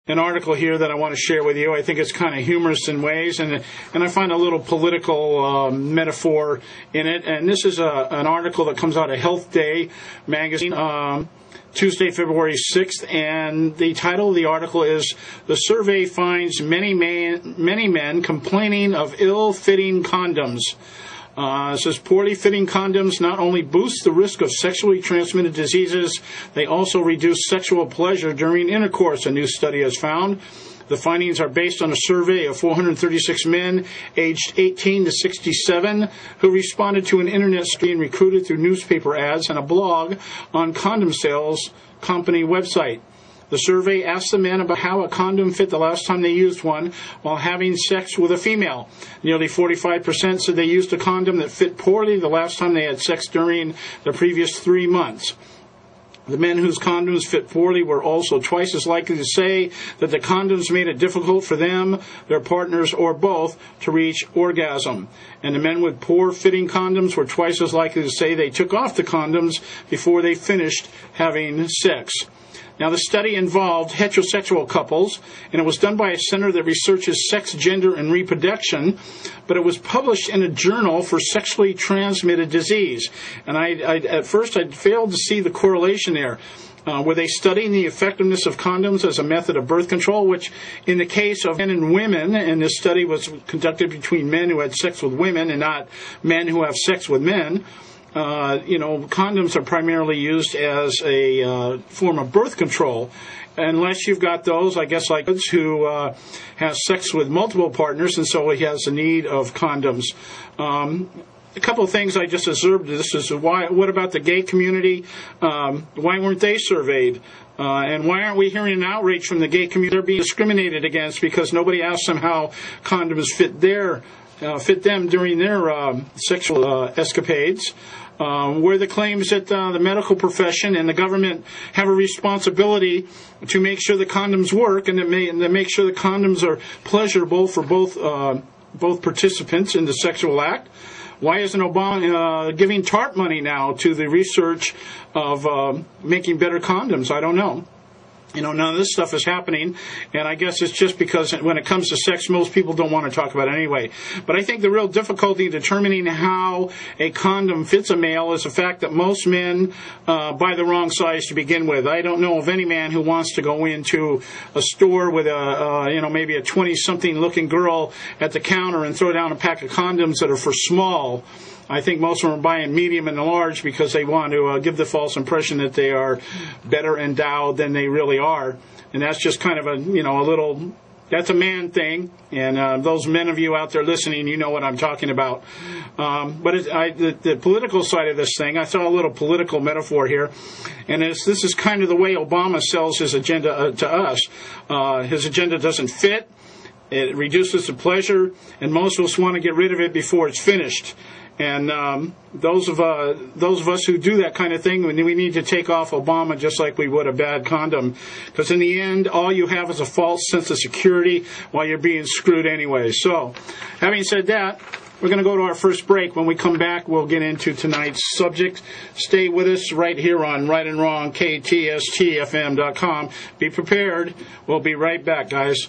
an article here that I want to share with you. I think it's kind of humorous in ways, and I find a little political metaphor in it. And this is an article that comes out of Health Day magazine, Tuesday, February 6th, and the title of the article is, "The Survey Finds Many Men Complaining of Ill-Fitting Condoms." It says, poorly fitting condoms not only boost the risk of sexually transmitted diseases, they also reduce sexual pleasure during intercourse, a new study has found. The findings are based on a survey of 436 men aged 18 to 67 who responded to an internet stream recruited through newspaper ads and a blog on condom sales company website. The survey asked the men about how a condom fit the last time they used one while having sex with a female. Nearly 45% said they used a condom that fit poorly the last time they had sex during the previous 3 months. The men whose condoms fit poorly were also twice as likely to say that the condoms made it difficult for them, their partners, or both to reach orgasm. And the men with poor-fitting condoms were twice as likely to say they took off the condoms before they finished having sex. Now, the study involved heterosexual couples, and it was done by a center that researches sex, gender, and reproduction, but it was published in a journal for sexually transmitted disease. And at first, I failed to see the correlation there. Were they studying the effectiveness of condoms as a method of birth control, which in the case of men and women, and this study was conducted between men who had sex with women and not men who have sex with men, condoms are primarily used as a form of birth control, unless you've got those, I guess, like who has sex with multiple partners, and so he has a need of condoms. A couple of things I just observed. This is what about the gay community? Why weren't they surveyed? And why aren't we hearing an outrage from the gay community? They're being discriminated against because nobody asked them how condoms fit them during their sexual escapades. Where the claims that the medical profession and the government have a responsibility to make sure the condoms work and to make sure the condoms are pleasurable for both participants in the sexual act. Why isn't Obama giving TARP money now to the research of making better condoms? I don't know. None of this stuff is happening, and I guess it's just because when it comes to sex, most people don't want to talk about it anyway. But I think the real difficulty in determining how a condom fits a male is the fact that most men buy the wrong size to begin with. I don't know of any man who wants to go into a store with maybe a 20-something looking girl at the counter and throw down a pack of condoms that are for small. I think most of them are buying medium and large because they want to give the false impression that they are better endowed than they really are. And that's just kind of that's a man thing. And those men of you out there listening, you know what I'm talking about. But the political side of this thing, I saw a little political metaphor here. And this is kind of the way Obama sells his agenda to us. His agenda doesn't fit. It reduces the pleasure. And most of us want to get rid of it before it's finished. And those of us who do that kind of thing, we need to take off Obama just like we would a bad condom. Because in the end, all you have is a false sense of security while you're being screwed anyway. So, having said that, we're going to go to our first break. When we come back, we'll get into tonight's subject. Stay with us right here on Right and Wrong, KTSTFM.com. Be prepared. We'll be right back, guys.